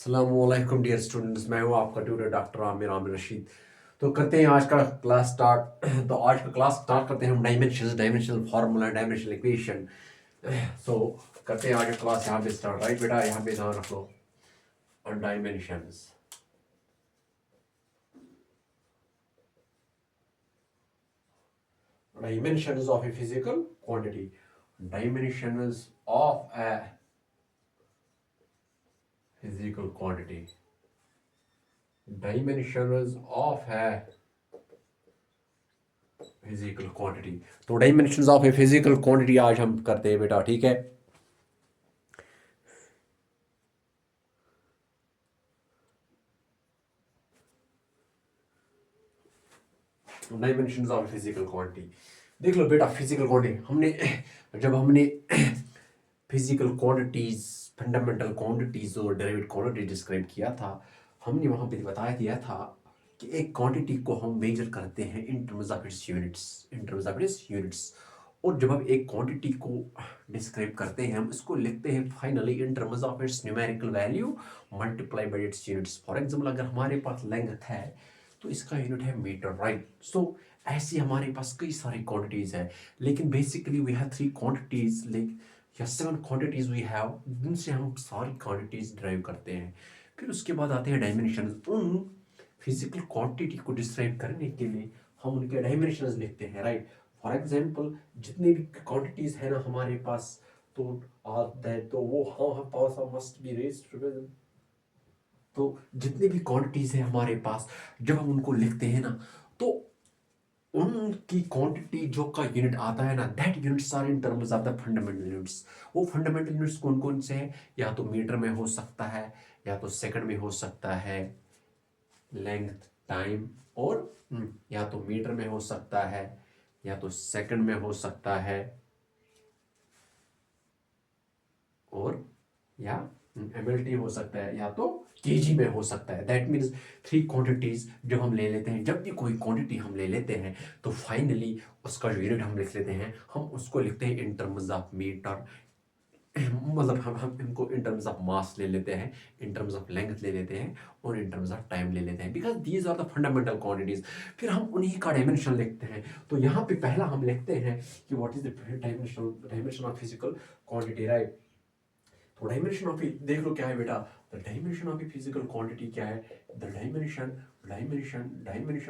अस्सलामुअलैकुम dear students, मैं हूँ आपका ट्यूटर डॉक्टर आमिर आमिर रशीद। तो करते हैं आज का क्लास स्टार्ट। तो आज का क्लास स्टार्ट करते हैं हम डायमेंशनल फार्मूला, डायमेंशनल इक्वेशन। सो करते हैं आज का क्लास यहाँ पे स्टार्ट। राइट बेटा, यहाँ पे ध्यान रख लो dimensions. Dimensions of a physical quantity. Dimensions of a physical quantity. Dimensions of a physical quantity. तो dimensions of a physical quantity आज हम करते हैं बेटा, ठीक है। डायमेंशंस ऑफ फिजिकल क्वांटिटी देख लो बेटा। फिजिकल क्वांटिटी हमने फिजिकल क्वांटिटीज, फंडामेंटल क्वांटिटीज और डेरिवेटिव क्वांटिटी डिस्क्राइब किया था, हमने वहां पे बताया दिया था कि एक क्वांटिटी को हम मेजर करते हैं in terms of its units. और जब हम एक क्वांटिटी को डिस्क्राइब करते हैं, हम इसको लिखते हैं finally in terms of its numerical value multiply by it's units. For example, अगर हमारे पास लेंथ है तो इसका यूनिट है मीटर, राइट। सो ऐसी हमारे पास कई सारी क्वांटिटीज है, लेकिन basically we have 3 quantities like या 7 क्वांटिटीज वी हैव, जिनसे हम सारी क्वांटिटीज ड्राइव करते हैं। फिर उसके बाद आते हैं डायमेंशन। उन फिजिकल क्वांटिटी को डिस्क्राइब करने के लिए हम उनके डायमेंशंस लिखते हैं, राइट। फॉर एग्जांपल, जितने भी क्वांटिटीज है ना हमारे पास, तो वो हाँ पास मस्ट बी रेज्ड टू। तो जितने भी क्वांटिटीज है हमारे पास, जब हम उनको लिखते हैं ना, तो उनकी क्वांटिटी जो का यूनिट आता है ना, that units are in terms of the fundamental units. वो फंडामेंटल यूनिट्स कौन कौन से हैं? या तो मीटर में हो सकता है, या तो सेकंड में हो सकता है, लेंथ, टाइम, और या तो मीटर में हो सकता है, या तो सेकंड में हो सकता है, और या एमएलटी हो सकता है, या तो केजी में हो सकता है। दैट मीन्स 3 क्वांटिटीज जब हम ले लेते हैं, जब भी कोई क्वांटिटी हम ले लेते हैं, तो फाइनली उसका यूनिट हम लिख लेते हैं। हम उसको लिखते हैं इन टर्म्स ऑफ मीटर, मतलब हम इनको इन टर्म्स ऑफ मास ले लेते हैं, इन टर्म्स ऑफ लेंथ ले लेते हैं, और इन टर्म्स ऑफ टाइम ले लेते हैं, because these are the fundamental quantities. फिर हम उन्हीं का डायमेंशन लिखते हैं। तो यहाँ पे पहला हम लिखते हैं कि what is the dimension of physical quantity, right. तो डायमेंशन ऑफ, देख लो क्या है बेटा, the dimension of a physical quantity क्या है? The dimension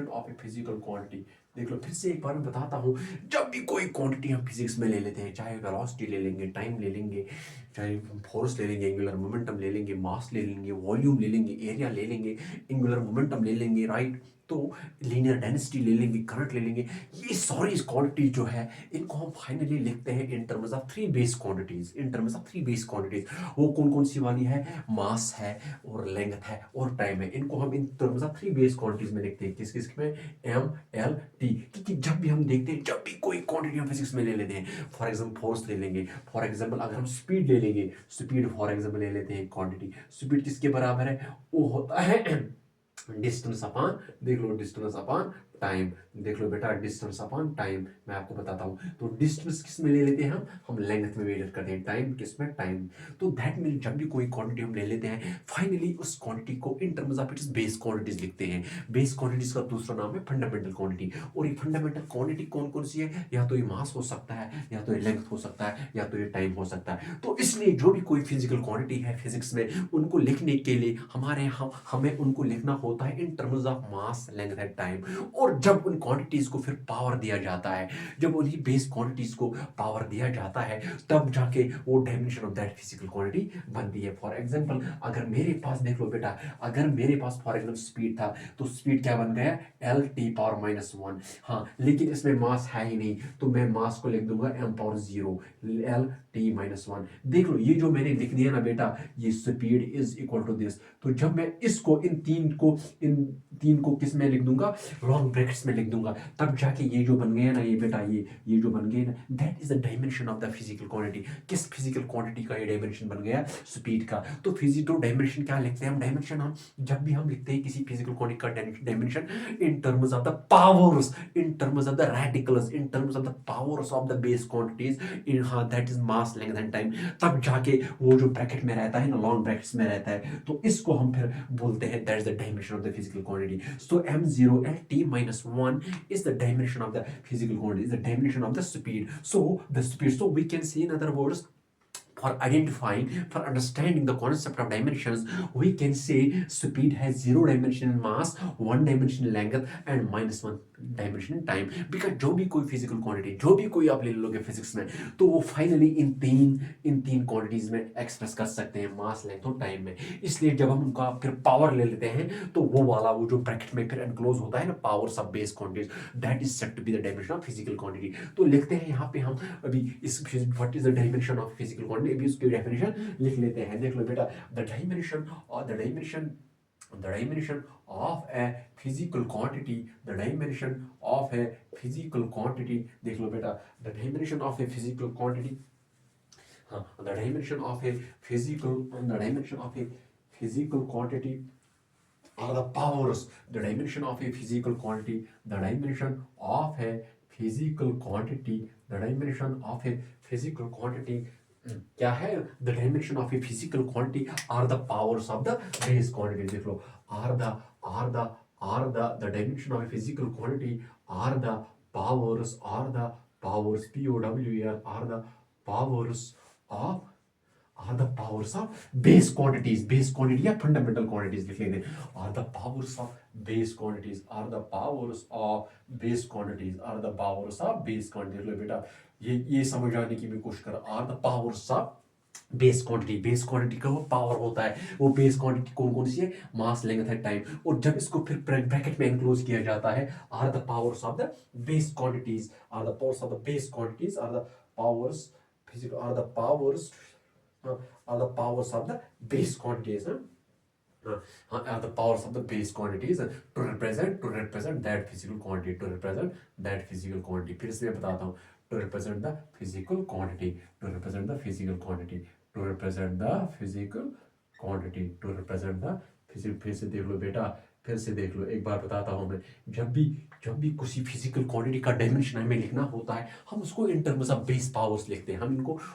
of a physical quantity. देख लो, फिर से एक बार मैं बताता हूँ। जब भी कोई क्वांटिटी हम फिजिक्स में ले लेते हैं, चाहे वेलोसिटी ले लेंगे, टाइम ले लेंगे, चाहे फोर्स ले लेंगे, एंगुलर मोमेंटम ले लेंगे, मास ले लेंगे, वॉल्यूम ले लेंगे, एरिया ले लेंगे, एंगुलर मोमेंटम ले लेंगे, राइट। तो लीनियर डेंसिटी ले लेंगे, करंट ले लेंगे, ये सारी क्वांटिटी जो है, इनको हम फाइनली लिखते हैं in terms of 3 base quantities. वो कौन कौन सी वाली है? मास है, और लेंथ है, और टाइम है। इनको हम in terms of 3 base quantities में लिखते हैं। किस किस में? M, L, T. क्योंकि जब भी हम देखते हैं, जब भी कोई क्वांटिटी हम फिजिक्स में ले लेते हैं, फॉर एग्जाम्पल फोर्स ले लेंगे, फॉर एग्जाम्पल अगर हम स्पीड ले लेंगे, स्पीड फॉर एग्जाम्पल ले लेते हैं क्वांटिटी, स्पीड किसके बराबर है? वो होता है डिस्टेंस अपॉन, देख लो, डिस्टेंस अपॉन टाइम। देख लो बेटा, डिस्टेंस अपॉन टाइम। मैं आपको बताता हूँ, तो डिस्टेंस किस में ले लेते हैं? हम लेंथ में मेजर करते हैं। टाइम किस में? टाइम। तो दैट मीन जब भी कोई क्वांटिटी हम ले लेते हैं, फाइनली उस क्वांटिटी को इन terms of its base quantities लिखते हैं। बेस क्वांटिटीज का दूसरा नाम है फंडामेंटल क्वांटिटी। और ये फंडामेंटल क्वांटिटी कौन कौन सी है? या तो ये मास हो सकता है, या तो ये लेंथ हो सकता है, या तो ये टाइम हो सकता है। तो इसलिए जो भी कोई फिजिकल क्वांटिटी है फिजिक्स में, उनको लिखने के लिए हमें उनको लिखना होता है इन terms of mass, length and time. और जब उन क्वांटिटीज को फिर पावर दिया जाता है, जब उन्हीं बेस क्वांटिटीज को पावर दिया जाता है, तब जाके वो dimension of that physical quantity बनती है। फॉर एग्जांपल, अगर मेरे पास, देख लो बेटा, अगर मेरे पास फॉर एग्जांपल स्पीड था, तो स्पीड क्या बन गया? L T power -1। हाँ, लेकिन इसमें मास है ही नहीं, तो मैं मास को लिख दूंगा m पावर 0, एल टी -1। देख लो, ये जो मैंने लिख दिया ना बेटा, ये speed is equal to this. तो जब मैं इसको इन तीन को किस में लिख दूंगा? लॉन्ग ब्रैकेट्स में लिख दूंगा, तब जाके ये जो बन गया ना, ये बेटा, ये जो बन गया ना, that is the dimension of the physical quantity. किस फिजिकल क्वांटिटी का ये डायमेंशन बन गया? स्पीड का। तो फिजिकल डायमेंशन क्या लिखते हैं हम? डायमेंशन हम जब भी हम लिखते हैं किसी फिजिकल क्वांटिटी का dimension, in terms of the powers, in terms of the radicals, in terms of the powers of the base quantities, in, हाँ, that is mass, mass length and time, तब जाके वो जो ब्रैकेट में रहता है ना, लॉन्ग ब्रैकेट्स में रहता है, तो इसको हम फिर बोलते हैं that is the dimension of the physical quantity. So m0 at t minus 1 is the dimension of the physical quantity, is the dimension of the speed. So we can say, in other words, for identifying, for understanding the concept of dimensions, we can say speed has 0 dimension in mass, 1 dimension in length and -1 dimension in time. Because जो भी कोई physical quantity, जो भी कोई आप ले लोगे physics में, तो वो finally इन तीन quantities में express कर सकते हैं, mass, length और time में. इसलिए जब हम उनका फिर power ले लेते हैं, तो वो वाला वो जो bracket में फिर enclose होता है ना, powers of base quantities, that is said to be the dimension of physical quantity. तो लिखते हैं यहाँ पे हम अभी इस what is the dimension of physical quantity, अभी उसकी डेफिनेशन लिख लेते हैं. देख लो बेटा, the dimension of a physical quantity, the dimension of a physical quantity, देख लो बेटा, the dimension of a physical quantity, the dimension of a physical quantity are the powers. The dimension of a physical quantity, the dimension of a physical quantity, the dimension of a physical quantity क्या है, the dimension of a physical quantity are the powers of the base quantity. देख लो, are the dimension of a physical quantity are the powers POWER are the powers of base quantities. Base quantity या fundamental quantities लिख लेते हैं. Are the powers of base quantities, are the powers of base quantities, are the powers of base quantity. देख लो बेटा, ये समझाने की भी कोशिश कर. Are the powers of base quantity. Base quantity का वो पावर होता है. वो बेस क्वांटिटी कौन कौन सी है, मास, लेंथ है, टाइम. और जब इसको फिर ब्रैकेट में एनक्लोज किया जाता है, are the powers of the base quantities, are the powers of the base quantities, are the powers physical, are the powers of the base quantities. Are the powers of the base quantities to represent that physical quantity, to represent that physical quantity. फिर से मैं बताता हूँ, to represent the physical quantity, to represent the physical quantity, to represent the physical quantity, to represent the physical. फिर से देख लो बेटा, फिर से देख लो, एक बार बताता हूँ मैं. जब भी किसी फिजिकल क्वांटिटी का डायमेंशन हमें लिखना होता है, हम उसको इन टर्म्स ऑफ बेस पावर्स लिखते हैं.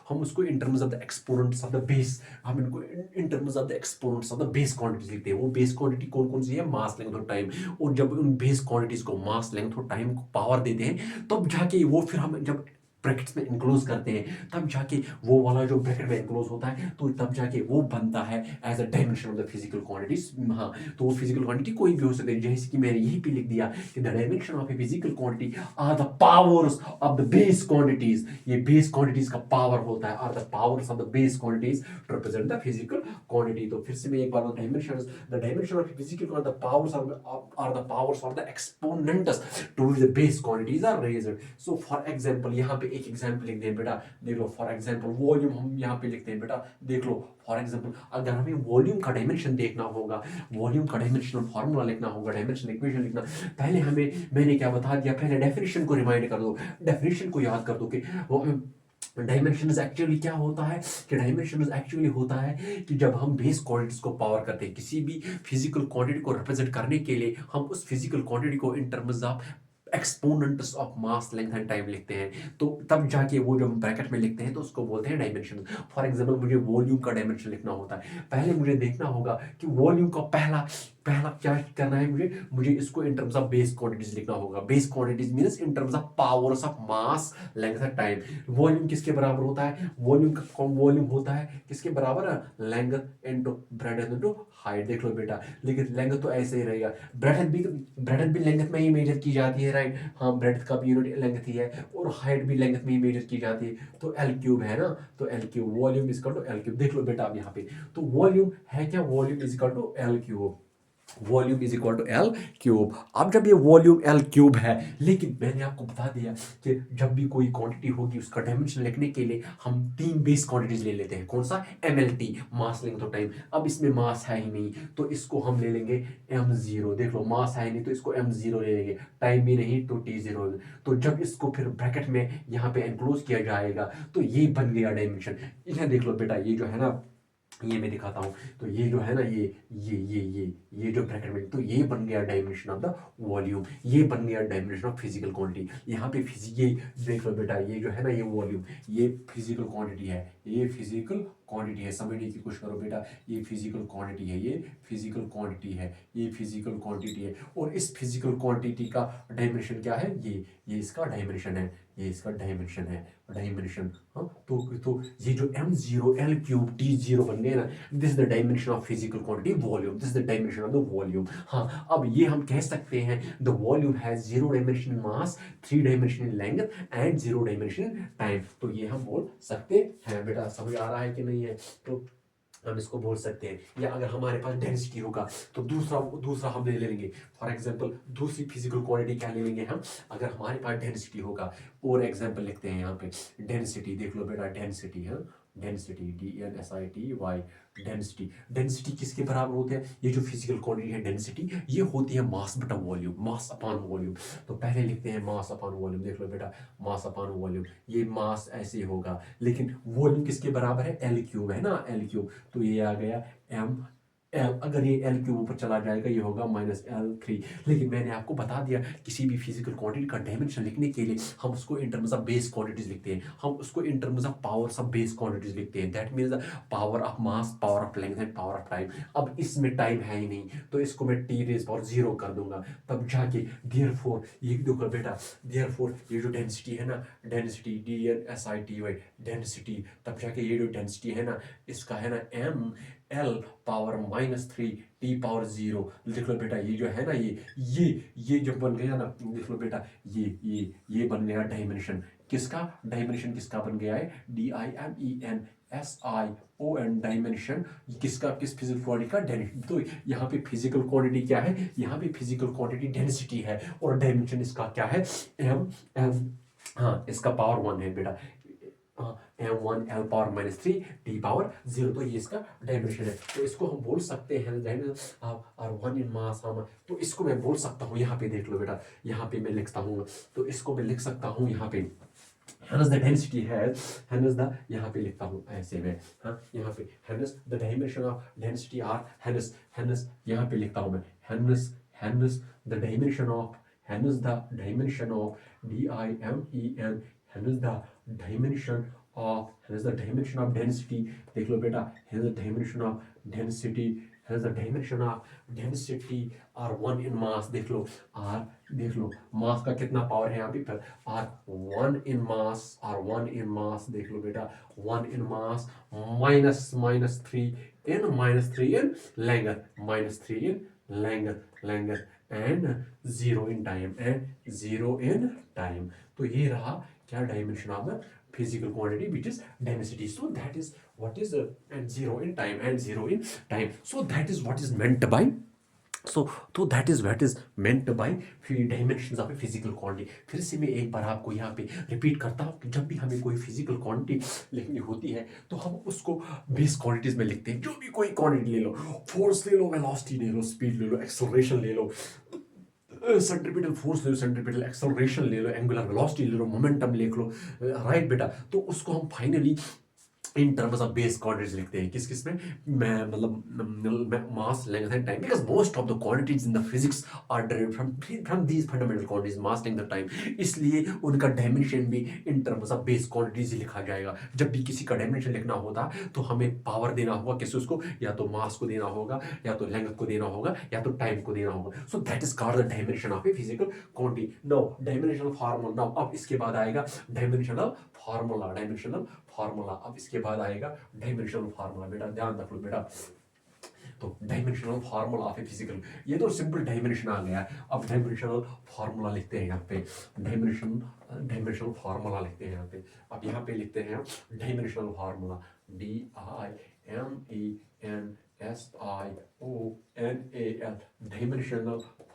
हम उसको इन terms of the exponents of the base, हम इनको इन terms of the exponents of the base quantities लिखते हैं. वो बेस क्वांटिटी कौन कौन सी है, मास, लेंथ और टाइम. और जब उन बेस क्वांटिटीज को मास, लेंथ और टाइम को पावर देते हैं, तब जाके वो फिर हम जब ब्रैकेट्स में इनक्लोज करते हैं, तब जाके वो वाला जो ब्रैकेट में इनक्लोज होता है, तो तब जाके वो बनता है as a dimension of the physical quantities. हाँ, तो वो फिजिकल क्वांटिटी कोई भी हो सकती है, जैसे कि मैंने यही पे लिख दिया कि the dimension of a physical quantity are the powers of the base quantities. ये बेस क्वांटिटीज का पावर होता है, are the powers of the base quantities to represent the physical quantity. तो फिर से मैं एक बार the dimension of a physical the powers are the powers of the exponents to the base quantities are raised. So for example, यहाँ पे एक example लिख दें बेटा. देख लो, फॉर एग्जांपल वॉल्यूम हम यहाँ पे लिखते हैं बेटा. देख लो, फॉर एग्जांपल अगर हमें वॉल्यूम का डायमेंशन देखना होगा, वॉल्यूम का डायमेंशनल फार्मूला लिखना होगा, डायमेंशनल इक्वेशन लिखना, पहले मैंने क्या बता दिया, पहले डेफिनेशन को रिमाइंड कर दो, डेफिनेशन को याद कर दो कि डायमेंशन एक्चुअली क्या होता है, कि डायमेंशन एक्चुअली होता है कि जब हम बेस क्वांटिटीज को पावर करते हैं, किसी भी फिजिकल क्वांटिटी को रिप्रेजेंट करने के लिए हम उस फिजिकल क्वांटिटी को इन terms of exponents of mass, length and time लिखते हैं. तो तब जाके वो जो हम ब्रैकेट में लिखते हैं, तो उसको बोलते हैं डायमेंशन. फॉर एग्जांपल, मुझे वॉल्यूम का डायमेंशन लिखना होता है, पहले मुझे देखना होगा कि वॉल्यूम का पहला क्या करना है, मुझे इसको इन टर्म्स ऑफ बेस क्वांटिटीज लिखना होगा. Base quantities means in terms of powers of mass, length and time. Volume किसके बराबर होता है, वॉल्यूम होता है किसके बराबर, length into breadth into height. देख लो बेटा, लेकिन लेंथ तो ऐसे ही रहेगा, ब्रेडथ भी लेंथ में ही मेजर की जाती है, राइट. हाँ, ब्रेडथ का भी यूनिट लेंथ ही है, और हाइट भी लेंथ में ही मेजर की जाती है. तो एल क्यूब है ना, तो L cube, volume is equal to L cube. देख लो बेटा, अब यहाँ पे तो वॉल्यूम है क्या, volume is equal to L cube. Volume is equal to L cube. अब जब ये वॉल्यूम एल क्यूब है, लेकिन मैंने आपको बता दिया कि जब भी कोई क्वांटिटी होगी, उसका डायमेंशन लिखने के लिए हम 3 बेस क्वांटिटीज ले लेते हैं. कौन सा, MLT, मास, लेंथ और टाइम. अब इसमें मास है ही नहीं, तो इसको हम ले लेंगे m0. देख लो, मास है नहीं तो इसको m0 ले लेंगे, टाइम भी नहीं तो t0. तो जब इसको फिर ब्रैकेट में यहाँ पे एनक्लोज किया जाएगा, तो ये बन गया डायमेंशन. इधर देख लो बेटा, ये जो है ना, ये मैं दिखाता हूँ। तो ये जो है ना ये जो ब्रैकेट में, तो ये बन गया डायमेंशन ऑफ द वॉल्यूम, ये बन गया डायमेंशन ऑफ फिजिकल क्वांटिटी। यहाँ पे ये देख लो बेटा, ये जो है ना ये वॉल्यूम, ये फिजिकल क्वांटिटी है, ये फिजिकल क्वांटिटी है, समझने की कोशिश करो बेटा, ये फिजिकल क्वांटिटी है, ये फिजिकल क्वांटिटी है, ये फिजिकल क्वांटिटी है। और इस फिजिकल क्वांटिटी का डायमेंशन क्या है, ये इसका डायमेंशन है, ये इसका डायमेंशन है, डायमेंशन। हाँ, तो ये जो m0 l³ t0 बन गए ना, this is the dimension of physical quantity volume, this is the dimension of the volume. हाँ, अब ये हम कह सकते हैं the volume has 0 dimension in mass, 3 dimension in length and 0 dimension in time. तो ये हम बोल सकते हैं बेटा, समझ आ रहा है कि नहीं है? तो हम इसको बोल सकते हैं। या अगर हमारे पास डेंसिटी होगा तो दूसरा हम ले लेंगे। फॉर एग्जांपल दूसरी फिजिकल क्वांटिटी क्या ले लेंगे हम, अगर हमारे पास डेंसिटी होगा। और एग्जांपल लिखते हैं यहाँ पे डेंसिटी, देख लो बेटा डेंसिटी है, डेंसिटी DNSITY, डेंसिटी। डेंसिटी किसके बराबर होते हैं, ये जो फिजिकल क्वांटिटी है डेंसिटी, ये होती है मास बटा वॉल्यूम, मास अपॉन वॉल्यूम। तो पहले लिखते हैं मास अपॉन वॉल्यूम, देख लो बेटा मास अपॉन वॉल्यूम, ये मास ऐसे होगा, लेकिन वॉल्यूम किसके बराबर है, L³ है ना, L³। तो ये आ गया m L, अगर ये L³ ऊपर चला जाएगा ये होगा -L3। लेकिन मैंने आपको बता दिया किसी भी फिजिकल क्वांटिटी का डायमेंशन लिखने के लिए हम उसको इन टर्म्स ऑफ बेस क्वांटिटीज लिखते हैं, हम उसको इन terms of powers of base quantities लिखते हैं। That means power of mass, power of length and power of time. अब इसमें टाइम है ही नहीं, तो इसको मैं T⁻0 कर दूंगा, तब जाके देयरफॉर ये देखो बेटा, देयरफॉर ये जो डेंसिटी है ना, डेंसिटी DNSITY डेंसिटी, तब जाके ये जो डेंसिटी है ना, इसका है ना mL⁻⁻3 T⁻0। देख लो बेटा ये जो है ना ये जब बन गया ना, देख लो बेटा ये बन गया डायमेंशन। किसका डायमेंशन, किसका बन गया है, DIMENSION डायमेंशन। किसका, किस फिजिकल क्वांटिटी का डेंसिटी। तो यहाँ पे फिजिकल क्वांटिटी क्या है, यहाँ पे फिजिकल क्वांटिटी डेंसिटी है, और डायमेंशन इसका क्या है, m। हाँ, इसका पावर 1 है बेटा, m1 L⁻⁻3 T⁻0। तो ये इसका डायमेंशन है। तो इसको हम बोल सकते हैं R1 इन मास, हम तो इसको मैं बोल सकता हूँ, यहाँ पे देख लो बेटा, यहाँ पे मैं लिखता हूँ, तो इसको मैं लिख सकता हूँ यहाँ पे, hence the density has, hence the, यहाँ पे लिखता हूँ ऐसे में, हाँ यहाँ पे hence the dimension of density are, hence यहाँ पे लिखता हूँ मैं, hence the dimension of, hence the dimension of DIMEN, hence the dimension of, hence the dimension of density। देख लो बेटा, hence the dimension of density, hence the dimension of density R1 in mass। देख लो R, देख लो मास का कितना power है यहाँ पे, R1 in mass, R1 in mass, देख लो बेटा 1 in mass -3 in length, -3 in length and 0 in time, तो ये रहा क्या, dimension of the physical quantity which is density। So that is what is and 0 in time, so that is what is meant by, so that is what is meant by dimensions of a physical quantity। फिर से मैं एक बार आपको यहाँ पे repeat करता हूँ कि जब भी हमें कोई फिजिकल क्वांटिटी लिखनी होती है तो हम उसको बेस क्वांटिटीज में लिखते हैं। जो भी कोई क्वांटिटी ले लो, फोर्स ले लो, वेलोसिटी ले लो, स्पीड ले लो, एक्सेलरेशन ले लो, सेंट्रीपिटल फोर्स ले लो, सेंट्रीपिटल एक्सेलरेशन ले लो, एंगुलर वेलोसिटी ले लो, मोमेंटम लिख लो, राइट बेटा। तो उसको हम finally in terms of base quantities लिखते हैं। किस में, मैं मतलब mass, length and time, because most of the quantities in the physics are derived from these fundamental quantities, mass, length and time. इसलिए उनका डायमेंशन भी in terms of base quantities ही लिखा जाएगा। जब भी किसी का डायमेंशन लिखना होता तो हमें पावर देना होगा, किस उसको, या तो मास को देना होगा, या तो लेंथ को देना होगा, या तो टाइम को देना होगा। सो that is called the dimension of a physical quantity. Now dimensional formula, now अब इसके बाद आएगा डायमेंशनल फार्मूला, अब इसके बाद आएगा डायमेंशनल फार्मूला। बेटा ध्यान रख लो बेटा, तो dimensional formula of a physical, ये तो सिंपल डायमेंशन आ गया। अब डायमेंशनल फार्मूला लिखते हैं यहाँ पे, डायमेंशनल फार्मूला लिखते हैं यहाँ पे। अब यहाँ पे लिखते हैं dimensional formula,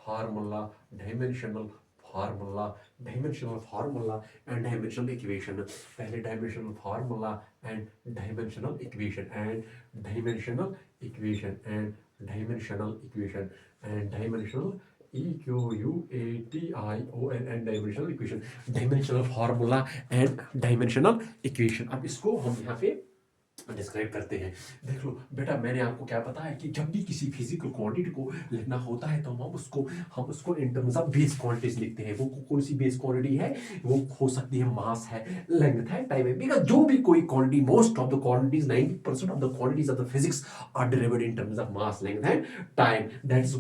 DIMENSIONAL, dimensional formula, dimensional formula and dimensional equation. पहले dimensional formula and dimensional equation, and dimensional equation, and dimensional equation, and dimensional EQUATION and dimensional equation, dimensional formula and dimensional equation. अब इसको हम यहाँ पे describe करते हैं। देख लो बेटा, मैंने आपको क्या बताया कि जब भी किसी फिजिकल क्वांटिटी को लिखना होता है तो हम उसको इन टर्म्स ऑफ बेस क्वांटिटीज लिखते हैं। वो कौन सी बेस क्वांटिटी है? वो हो सकती है मास है, लेंथ है, टाइम है। बिकॉज जो भी कोई quantity, most of the quantities, 90% of the quantities of the physics are derived in terms of mass, length and time. That is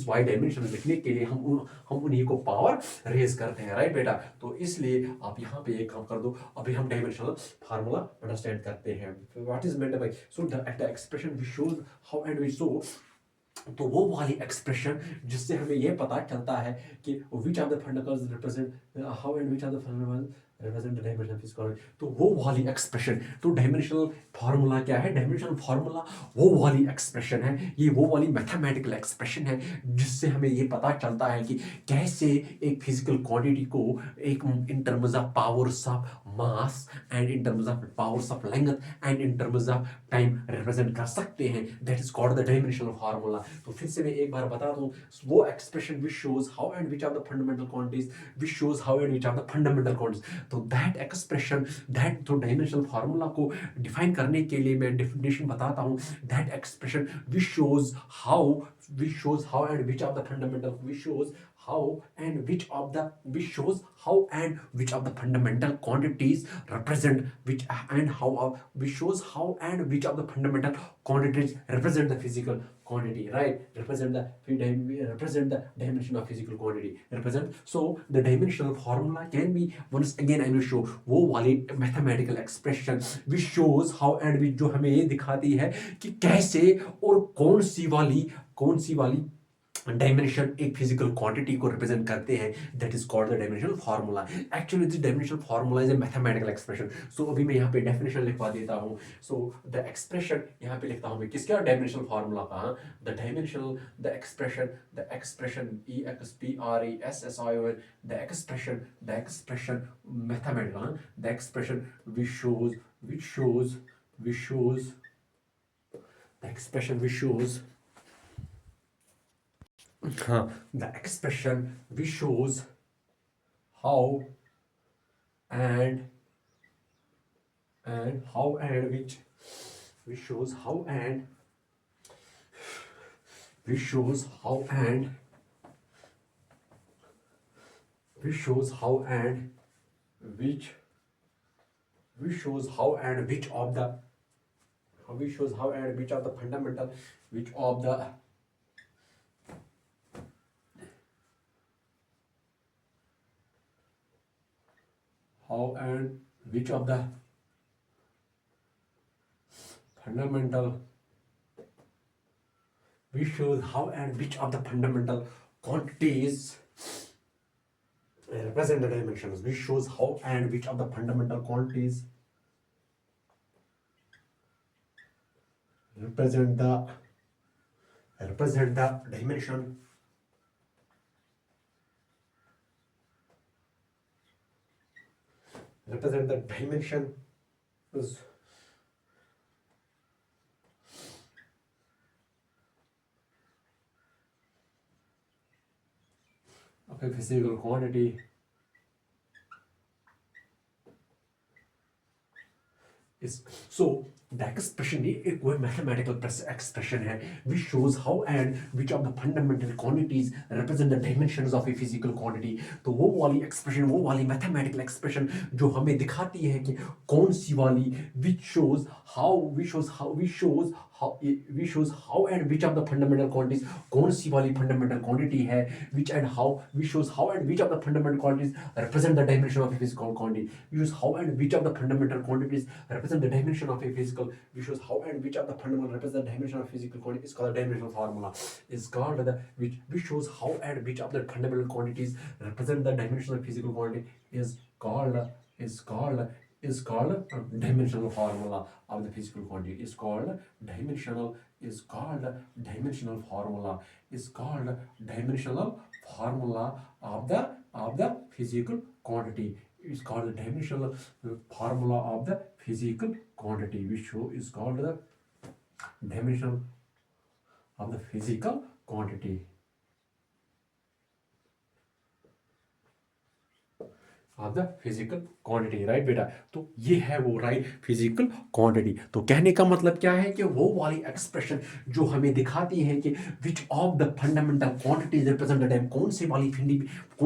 why dimension लिखने के लिए हम उन्हीं को पावर रेज करते हैं, राइट बेटा? तो इसलिए आप यहाँ पे एक काम कर दो। अभी हम डायमेंशनल फार्मूला अंडरस्टैंड करते हैं। What is meant by, so the expression which shows how and which, so तो वो वाली एक्सप्रेशन जिससे हमें ये पता चलता है कि which are the fundamentals represent how and which are the fundamentals represent the dimension of physical, तो वो वाली एक्सप्रेशन। तो डायमेंशनल फार्मूला क्या है? डायमेंशनल फार्मूला वो वाली एक्सप्रेशन है, ये वो वाली मैथमेटिकल एक्सप्रेशन है जिससे हमें ये पता चलता है कि कैसे एक फिजिकल क्वांटिटी को एक in terms of powers of mass and in terms of powers of length and in terms of time represent कर सकते हैं। That is called the dimensional formula. तो फिर से मैं एक बार बता दूं, वो expression which shows how and which are the fundamental quantities, which shows how and which are the fundamental quantities. तो दैट एक्सप्रेशन, दैट तो डायमेंशनल फार्मूला को डिफाइन करने के लिए मैं डेफिनेशन बताता हूं। That expression which shows how, which shows how and which of the fundamental, which shows how and which of the, which shows how and which of the fundamental quantities represent which and how of, which shows how and which of the fundamental quantities represent the physical quantity, right? Represent the dimension of physical quantity, represent. So the dimensional formula can be, once again I will show, वो वाली mathematical expression which shows how and which, जो हमें ये दिखाती है कि कैसे और कौन सी वाली डायमेंशन एक फिजिकल क्वांटिटी को रिप्रेजेंट करते हैं। That is called the dimensional formula. Actually this dimensional formula is a mathematical expression. So अभी मैं यहाँ पे डेफिनेशन लिखवा देता हूँ। सो द एक्सप्रेशन यहाँ पे लिखता हूँ मैं किसका, डायमेंशनल फार्मूला का। The dimensional, the expression E X P R E S S I O N, the expression mathematical, the expression which shows, the expression which shows, the expression which shows how and how and which shows how and which shows how and which shows how and which shows how and which of the, which shows how and which of the fundamental, which of the, how and which of the fundamental, which shows how and which of the fundamental quantities represent the dimensions, which shows how and which of the fundamental quantities represent the dimension, represent the dimension is of a physical quantity is, so the expression एक कोई mathematical expression है which shows how and which of the fundamental quantities represent the dimensions of a physical quantity। तो वो वाली expression, वो वाली mathematical expression जो हमें दिखाती है कि कौन सी वाली, which shows how and which of the fundamental quantities, कौन सी वाली fundamental quantity है, which shows how and which of the fundamental quantities represent the dimension of a physical quantity, which shows how and which of the fundamental quantities represent the dimension of a physical, which shows how and which of the fundamental represent the dimension of physical quantity, is called the dimensional formula, is called the, which shows how and which of the fundamental quantities represent the dimension of physical quantity, is called dimensional formula of the physical quantity, is called dimensional formula, is called dimensional formula of the physical quantity, is called the dimensional formula of the physical quantity, which is called the dimension of the physical quantity, of the physical quantity, right बेटा। तो ये है वो right physical quantity. तो कहने का मतलब क्या है कि वो वाली एक्सप्रेशन जो हमें दिखाती है कि विच of the fundamental quantities represent the time, कौन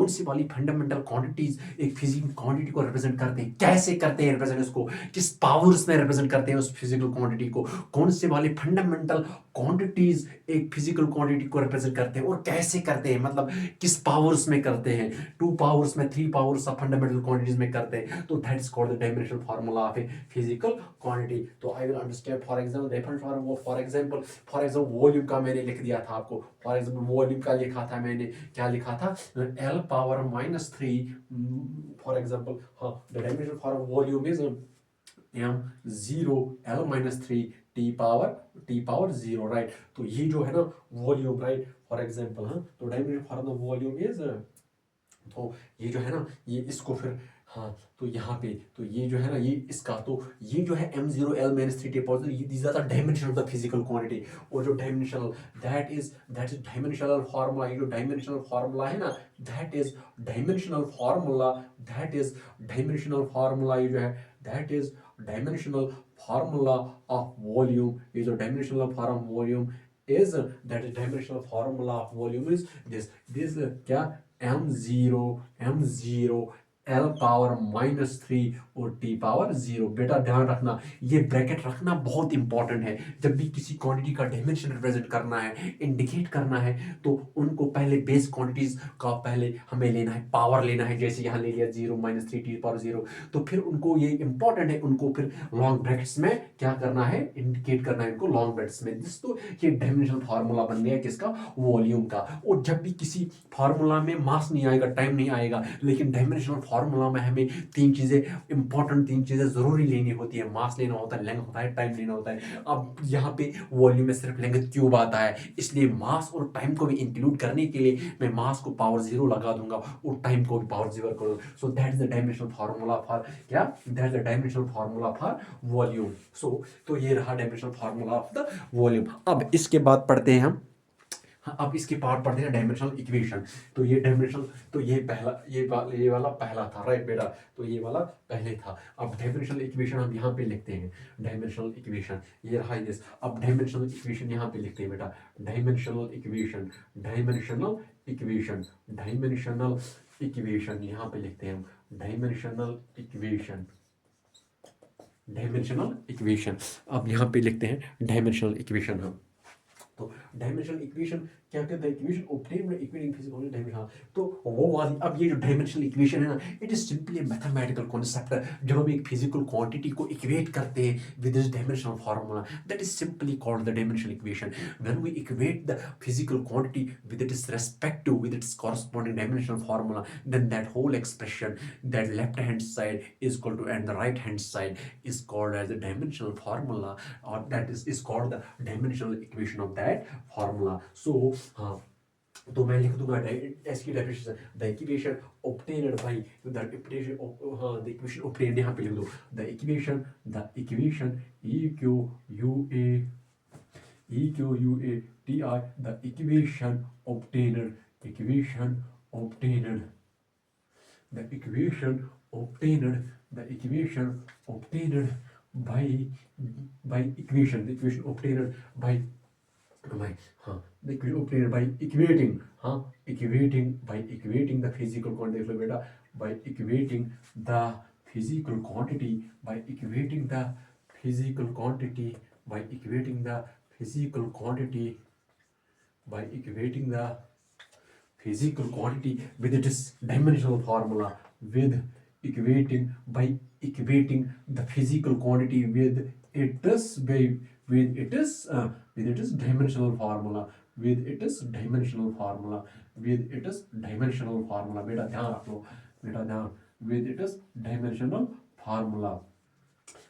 सी वाली फंडामेंटल क्वांटिटीज एक फिजिकल क्वांटिटी को रिप्रेजेंट करते हैं, कैसे करते हैं रिप्रेजेंट उसको, किस पावर्स में रिप्रेजेंट करते हैं उस फिजिकल क्वांटिटी को, कौन से वाली फंडामेंटल क्वांटिटीज एक फिजिकल क्वांटिटी को रिप्रेजेंट करते हैं और कैसे करते हैं, मतलब किस पावर्स में करते हैं, 2 पावर्स में, 3 पावर्स ऑफ फंडामेंटल क्वांटिटीज में करते हैं। तो that is called the dimensional formula of a physical quantity. तो I will understand for example reference for example volume का मैंने लिख दिया था आपको। फॉर एग्जांपल वॉल्यूम का लिखा था मैंने, क्या लिखा था, L पावर -3 फॉर एग्जांपल। हाँ, the dimensional for volume is m0 L-3 t power 0, right. तो ये जो है ना वॉल्यूम, राइट, फॉर एग्जांपल। हाँ, तो dimension for the volume is, तो ये जो है ना, ये इसको फिर, हाँ, तो यहाँ पे तो ये जो है ना, ये इसका, तो ये जो है m0 L-3 t power, these are the dimension of the physical quantity. और जो dimensional, that is dimensional formula, ये जो डायमेंशनल फार्मूला है ना, that is dimensional formula, that is dimensional formula, ये जो है that is dimensional formula of volume. ये जो dimensional form volume is, that is dimensional formula of volume is this क्या, m0 L पावर -3 और t power 0। बेटा ध्यान रखना, ये ब्रैकेट रखना बहुत इंपॉर्टेंट है। जब भी किसी क्वांटिटी का डायमेंशन रिप्रेजेंट करना है, इंडिकेट करना है, तो उनको पहले बेस क्वांटिटीज का पहले हमें लेना है, पावर लेना है। जैसे यहाँ ले लिया 0 -3 t पावर 0, तो फिर उनको ये इंपॉर्टेंट है, उनको फिर लॉन्ग ब्रैकेट्स में क्या करना है, इंडिकेट करना है इनको लॉन्ग ब्रैकेट्स में। तो ये डायमेंशनल फार्मूला बन गया किसका, वॉल्यूम का। और जब भी किसी फार्मूला में मास नहीं आएगा, टाइम नहीं आएगा, लेकिन डायमेंशनल फार्मूला में हमें 3 चीजें इंपॉर्टेंट, 3 चीजें जरूरी लेनी होती है। मास लेना होता है, लेंथ होता है, टाइम लेना होता है। अब यहाँ पे वॉल्यूम में सिर्फ लेंथ क्यूब आता है, इसलिए मास और टाइम को भी इंक्लूड करने के लिए मैं मास को पावर 0 लगा दूंगा और टाइम को भी पावर 0 करूंगा। So that is the dimensional formula for क्या, that is the dimensional formula for volume. So तो ये रहा dimensional formula of the volume. अब इसके बाद पढ़ते हैं हम, हाँ, अब इसके पार्ट पढ़ते हैं डायमेंशनल इक्वेशन। तो ये डायमेंशनल, तो ये पहला, ये वाला पहला था, राइट बेटा। तो ये वाला पहले था। अब डायमेंशनल इक्वेशन हम यहाँ पे लिखते हैं, डायमेंशनल इक्वेशन ये रहा दिस। अब डायमेंशनल इक्वेशन यहाँ पे लिखते हैं बेटा, dimensional equation, dimensional equation, dimensional equation यहाँ पे लिखते हैं हम, डायमेंशनल इक्वेशन, डायमेंशनल इक्वेशन। अब यहाँ पे लिखते हैं डायमेंशनल इक्वेशन हम। तो डायमेंशनल इक्वेशन क्या कहते हैं, equation obtain bye equating physical dimension. तो वो वाली, अब ये जो डायमेंशनल इक्वेशन है ना, it is simply mathematical concept. जब हम एक फिजिकल क्वांटिटी को इक्वेट करते हैं with this dimensional formula, that is simply called the dimensional equation. When we equate the physical quantity with its respective, with its corresponding dimensional formula, then that whole expression, that left hand side is equal to, and the right hand side is called as the dimensional formula, or that is called the dimensional equation of that formula. So हाँ, तो मैं लिख दूंगा इसकी definition, the equation obtained by, the equation, हाँ, the equation obtained यहाँ पे लिख दो, the equation EQUATI, the equation obtained, the equation obtained by equation, the equation obtained by हाँ, the equation obtained by equating, हाँ, equating the physical quantity, देखो बेटा, by equating the physical quantity, by equating the physical quantity, by equating the physical quantity, by equating the physical quantity with its dimensional formula, with equating, by equating the physical quantity with its dimensional formula, with its dimensional formula, with its dimensional formula। बेटा ध्यान रख लो, बेटा ध्यान, with its dimensional formula।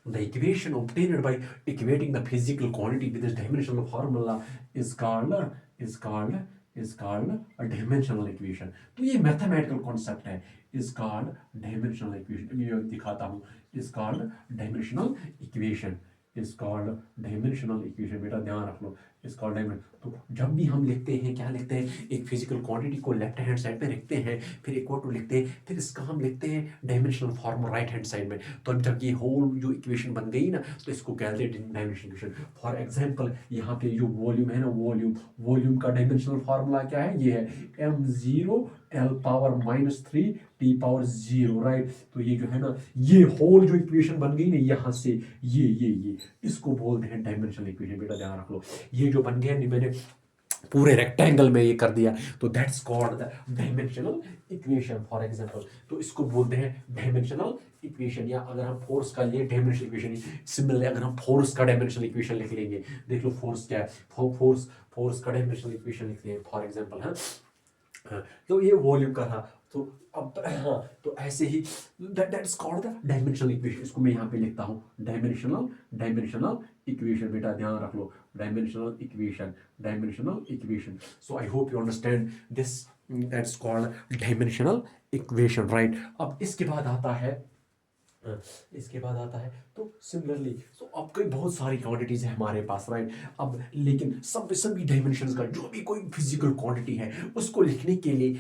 The equation obtained by equating the physical quantity with its dimensional formula is called a dimensional equation। तो ये mathematical concept है, is called dimensional equation। मैं दिखाता हूँ, is called dimensional equation, is called dimensional equation. बेटा ध्यान रख लो, is called dimension. तो जब भी हम लिखते हैं, क्या लिखते हैं, एक फिजिकल क्वांटिटी को लेफ्ट हैंड साइड पे रखते हैं, फिर इक्वल टू लिखते हैं, फिर इसका हम लिखते हैं dimensional form right hand side में। तो जब ये होल जो इक्वेशन बन गई ना, तो इसको कहते हैं डायमेंशनल इक्वेशन। फॉर एग्जांपल यहाँ पे जो वॉल्यूम है ना, वॉल्यूम का डायमेंशनल फार्मूला क्या है, ये है m0 l power -3 t power 0, right. तो ये जो है ना, ये होल जो इक्वेशन बन गई ना यहाँ से, ये इसको बोलते हैं डायमेंशनल इक्वेशन। बेटा ध्यान रख लो, ये जो बन गया, मैंने पूरे रेक्टेंगल में ये कर दिया, तो that's called the dimensional equation. For example, तो इसको बोलते हैं डायमेंशनल इक्वेशन। या अगर हम फोर्स का लिए डायमेंशनल इक्वेशन, सिमिलरली अगर हम फोर्स का डायमेंशनल इक्वेशन लिख लेंगे, देख लो फोर्स क्या है, फोर्स का डायमेंशनल इक्वेशन लिखते हैं फॉर एग्जांपल। हाँ, तो ये वॉल्यूम का था। तो अब हाँ, तो ऐसे ही that's called the dimensional equation. इसको मैं यहाँ पे लिखता हूँ डायमेंशनल इक्वेशन। बेटा ध्यान रख लो, dimensional equation. So I hope you understand this, that's called dimensional equation, right. अब इसके बाद आता है तो सिमिलरली, तो अब कई बहुत सारी क्वांटिटीज है हमारे पास, राइट। अब लेकिन सभी डायमेंशंस का जो भी कोई फिजिकल क्वांटिटी है, उसको लिखने के लिए,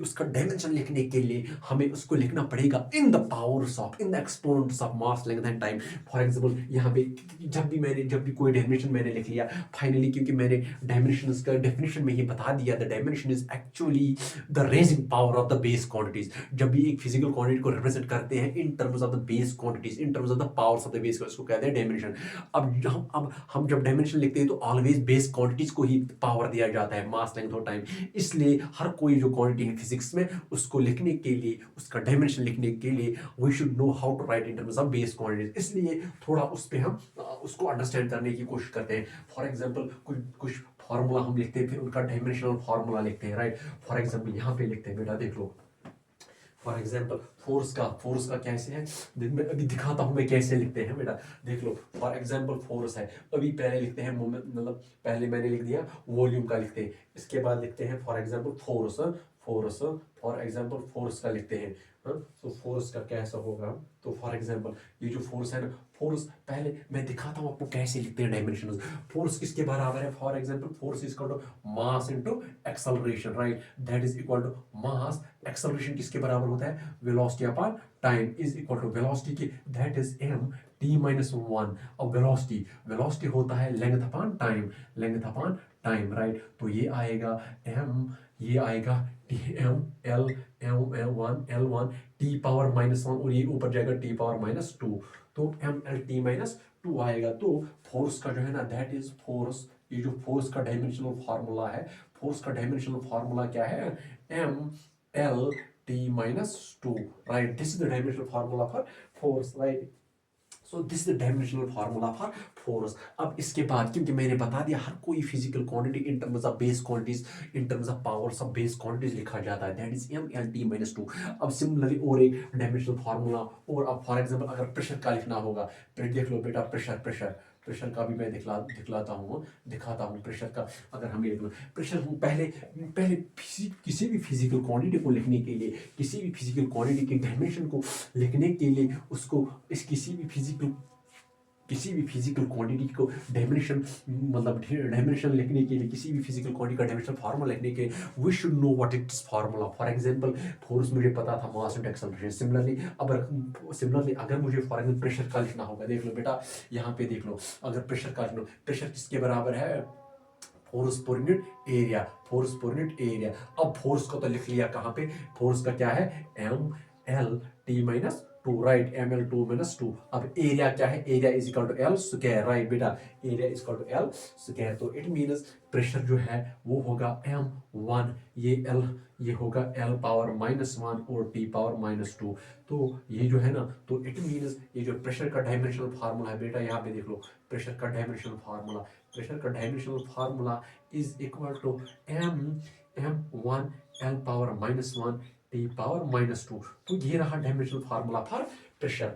उसका डायमेंशन लिखने के लिए हमें उसको लिखना पड़ेगा in the powers of, in the exponents of mass, length and time. For example यहाँ पे जब भी कोई डायमेंशन मैंने लिख लिया फाइनली, क्योंकि मैंने डायमेंशंस का डेफिनेशन में ही बता दिया, the dimension is actually the raising power of the base quantities. जब भी एक फिजिकल क्वांटिटी को रिप्रेजेंट करते हैं in terms of the base quantities, in terms of the powers of the base, इसको कहते हैं डायमेंशन। अब हम जब डायमेंशन लिखते हैं तो ऑलवेज बेस क्वांटिटीज को ही पावर दिया जाता है, मास, लेंथ और टाइम। इसलिए हर कोई जो क्वांटिटी है फिजिक्स में, उसको लिखने के लिए, उसका डायमेंशन लिखने के लिए, we should know how to write in terms of base quantities. इसलिए थोड़ा उस पर हम उसको अंडरस्टैंड करने की कोशिश करते हैं। फॉर एग्जाम्पल कुछ फार्मूला हम लिखते हैं, फिर उनका डायमेंशनल फार्मूला लिखते हैं, राइट। फॉर एग्जाम्पल यहाँ पे लिखते हैं, बेटा देख लो, फॉर एग्जाम्पल फोर्स का कैसे है, मैं अभी दिखाता हूँ मैं कैसे लिखते हैं, बेटा देख लो। फॉर एग्जाम्पल फोर्स है, अभी पहले लिखते हैं मतलब पहले मैंने लिख दिया वॉल्यूम का लिखते हैं, इसके बाद लिखते हैं for example force. For example force का लिखते हैं, तो फोर्स का कैसा होगा, तो फॉर एग्जाम्पल ये जो फोर्स है ना, फोर्स पहले मैं दिखाता हूँ आपको कैसे लिखते हैं डायमेंशन। फोर्स किसके बराबर है, for example force is equal to mass into acceleration, right. That is equal to mass, acceleration किसके बराबर होता है, velocity upon time is equal to velocity की, दैट इज m t-1। अब वेलोसिटी होता है लेंथ अपॉन टाइम, राइट। तो ये आएगा m l1 t पावर -1, और ये ऊपर जाएगा t पावर -2, तो mlt-2 आएगा। तो फोर्स का जो है ना, दैट इज फोर्स, ये जो फोर्स का डायमेंशनल फार्मूला है, फोर्स का डायमेंशनल फार्मूला क्या है, mlt-2, right. This is the dimensional formula for force, right. So this is the dimensional formula for force. अब इसके बाद, क्योंकि मैंने बता दिया हर कोई physical quantity in terms of base quantities, in terms of powers of base quantities लिखा जाता है, दैट इज mlt-2। अब सिमिलरली और एक डायमेंशनल फार्मूला, और अब फॉर एग्जांपल अगर प्रेशर का लिखना होगा, फिर देख लो बेटा प्रेशर का भी मैं दिखाता हूँ प्रेशर का। अगर हम ये प्रेशर पहले किसी भी फिजिकल क्वांटिटी को लिखने के लिए, किसी भी फिजिकल क्वांटिटी के डायमेंशन को लिखने के लिए, उसको इस किसी भी फिजिकल क्वांटिटी को डायमेंशन लिखने के लिए, किसी भी फिजिकल क्वांटिटी का डायमेंशन फार्मूला लिखने के, we should know what it is formula. For example force मुझे पता था, मास इनटू एक्सेलरेशन। सिमिलरली अगर मुझे फॉर एग्जांपल प्रेशर का लिखना होगा, देख लो बेटा यहाँ पे देख लो, अगर प्रेशर किसके बराबर है, फोर्स पर यूनिट एरिया। अब फोर्स को तो लिख लिया, कहाँ पे फोर्स का क्या है, mlt-2, राइट, ml2-2। अब एरिया क्या है, area is equal to L square, right बेटा, area is equal to L square. तो इट मींस प्रेशर जो है वो होगा m1, ये होगा l पावर -1 और t पावर -2। तो ये जो है ना, तो इट मींस ये जो प्रेशर का डायमेंशनल फार्मूला है बेटा, यहाँ पे देख लो, प्रेशर का dimensional formula is equal to m1 l power -1 t power -2। तो ये रहा डायमेंशनल फार्मूला फॉर प्रेशर,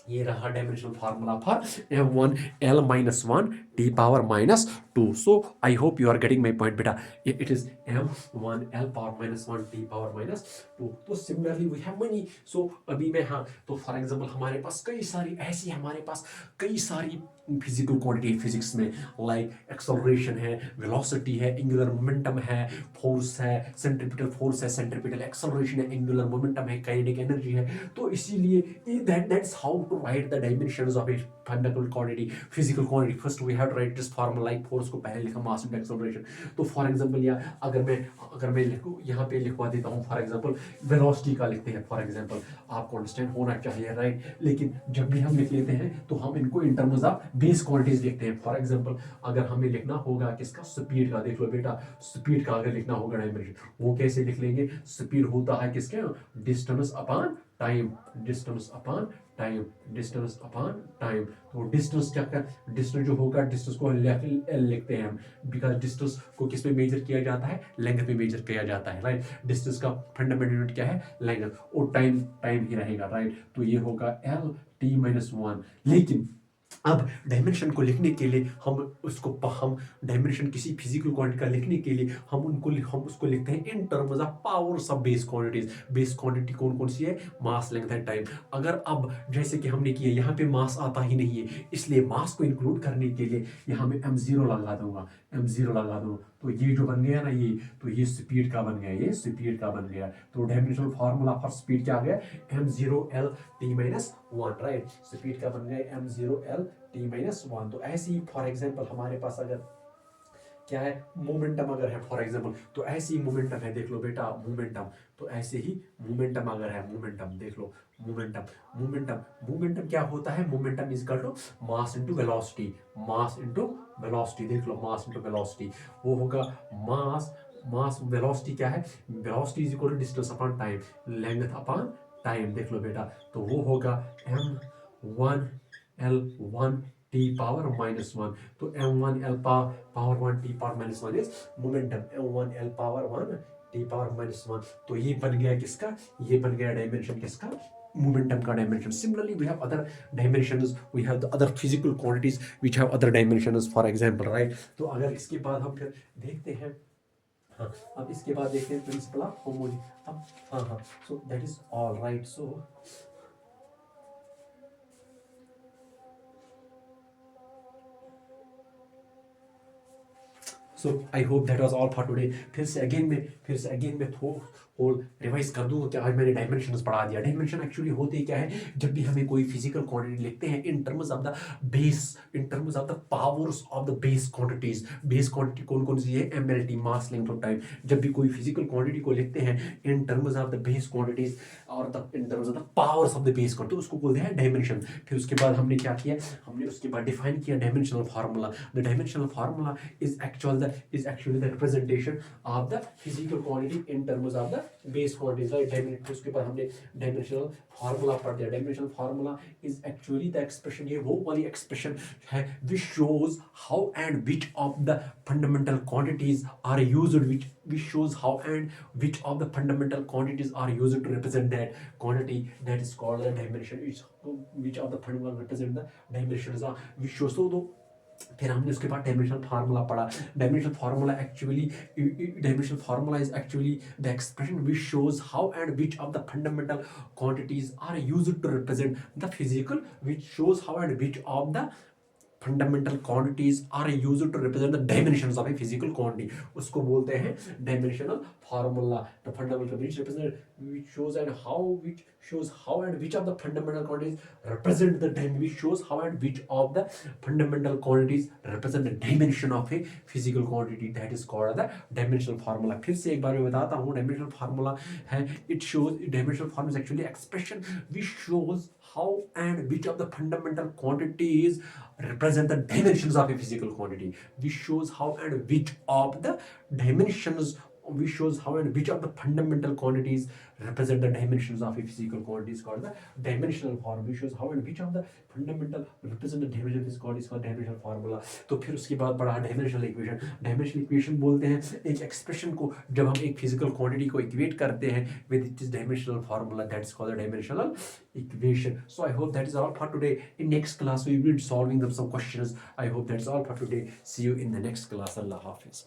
ये रहा dimensional formula for m1 l -1 t power minus 2. So I hope you are getting my point beta. It is m1l power minus 1 t power minus 2. तो similarly we have money. सो अभी मैं हाँ तो for example हमारे पास कई सारी ऐसी हमारे पास कई सारी फिजिकल क्वांटिटी फिजिक्स में, लाइक एक्सेलरेशन है, वेलोसिटी है, एंगुलर मोमेंटम है, फोर्स है, सेंट्रीपिटल फोर्स है, सेंट्रीपिटल एक्सेलरेशन है, एंगुलर मोमेंटम है, काइनेटिक एनर्जी है. तो इसीलिए that's how to write the dimensions of a fundamental quantity physical quantity. First we have to write this formula. Like force को पहले लिखा मास इनटू एक्सेलरेशन. तो फॉर एग्जांपल या अगर मैं लिखूं यहाँ पे लिखवा देता हूँ फॉर एग्जांपल वेलोसिटी का लिखते हैं फॉर एग्जांपल, आपको अंडरस्टैंड होना चाहिए राइट. लेकिन जब भी हम लिख लेते हैं तो हम इनको इन टर्म्स ऑफ बेस क्वांटिटीज लिखते हैं. फॉर एग्जांपल अगर हमें लिखना होगा किसका, स्पीड का. देख लो बेटा, स्पीड का अगर लिखना होगा डायमेंशन, वो कैसे लिख लेंगे. स्पीड होता है किसके, distance upon time, distance upon time, distance upon time. तो डिस्टेंस क्या क्या, डिस्टेंस जो होगा डिस्टेंस को एल लिखते हैं हम, बिकॉज डिस्टेंस को किस पे मेजर किया जाता है, लेंथ पे मेजर किया जाता है राइट. डिस्टेंस का फंडामेंटल यूनिट क्या है, लेंथ. और टाइम ही रहेगा राइट. तो ये होगा एल टी माइनस 1. लेकिन अब डायमेंशन को लिखने के लिए हम डायमेंशन किसी फिजिकल क्वांटिटी का लिखने के लिए हम उसको लिखते हैं in terms of powers of base quantities. Base quantity कौन कौन सी है, मास, लेंथ एंड टाइम. अगर अब जैसे कि हमने किया यहाँ पे मास आता ही नहीं है, इसलिए मास को इंक्लूड करने के लिए यहाँ मैं m0 लगा दूंगा, तो ये जो बन गया ना ये, तो ये स्पीड का बन गया, ये स्पीड का बन गया. तो डायमेंशनल फार्मूला फॉर स्पीड क्या आ गया, m0l t minus 1 right. Speed का बन गया m0l t माइनस 1. तो ऐसे ही फॉर एग्जांपल हमारे पास अगर क्या है, मोमेंटम अगर है फॉर एग्जांपल, तो ऐसे ही मोमेंटम है. देख लो बेटा मोमेंटम, तो ऐसे ही मोमेंटम अगर है, मोमेंटम देख लो, मोमेंटम क्या होता है, momentum is equal to mass into velocity, देख लो मास इनटू वेलोसिटी. वो होगा मास वेलोसिटी क्या है, velocity is equal to distance upon time, length upon time. देख लो बेटा, तो वो होगा m1l1 t पावर माइनस 1. तो m1l power 1 t power minus 1 is momentum, m1l power 1 t power minus 1. तो ये बन गया किसका, ये बन गया डायमेंशन किसका, momentum का dimension. Similarly we have other dimensions, we have the other physical quantities which have other dimensions for example right. तो अगर इसके बाद हम फिर देखते हैं, हाँ अब इसके बाद देखते हैं प्रिंसिपल ऑफ होमोजेनिटी. अब हाँ सो that is all right. So I hope that was all for today. फिर से अगेन मैं होल रिवाइज कर दूँ कि आज मैंने डायमेंशंस पढ़ा दिया. डायमेंशन एक्चुअली होते क्या है, जब भी हमें कोई फिजिकल क्वांटिटी लिखते हैं in terms of the base, in terms of the powers of the base quantities. Base quantity कौन कौन सी है, एमएलटी, मास, लेंथ और टाइम. जब भी कोई फिजिकल क्वांटिटी को लिखते हैं in terms of the base quantities और in terms of the powers of the base quantity, उसको बोलते हैं डायमेंशन. फिर उसके बाद हमने क्या किया, हमने उसके बाद डिफाइन किया dimensional formula. The dimensional formula is actually the representation of the physical quantity in terms of the base quantities right. उसके बाद हमने dimensional formula पढ़ दिया. dimensional formula is actually the expression, ये वो वाली expression है which shows how and which of the fundamental quantities are used, which shows how and which of the fundamental quantities are used to represent that quantity, that is called the dimension. Which of the fundamental represent the dimensions are which shows. तो फिर हमने उसके बाद dimensional formula पढ़ा. Dimensional formula is actually the expression which shows how and which of the fundamental quantities are used to represent the physical, which shows how and which of the fundamental quantities are used to represent the dimensions of a physical quantity. उसको बोलते हैं dimensional formula. The fundamental which represent, which shows how and which of the fundamental quantities represent the dimension, which shows how and which of the fundamental quantities represent the dimension of a physical quantity, that is called the dimensional formula. फिर से एक बार मैं बताता हूँ dimensional formula है, it shows, dimensional formula is actually expression which shows how and which of the fundamental quantities represent the dimensions of a physical quantity, which shows how and which of the dimensions which shows how and which of the fundamental quantities represent the dimensions of a physical quantity is called the dimensional formula, which shows how and which of the fundamental represent the dimension of this quantity is called dimensional formula. तो फिर उसके बाद पढ़ा dimensional equation. Dimensional equation बोलते हैं एक expression को जब हम एक फिजिकल क्वांटिटी को इक्वेट करते हैं with its dimensional formula, that's called the dimensional equation. So I hope that is all for today. In next class we will be solving them some questions. I hope that's all for today. See you in the next class. Allah Hafiz.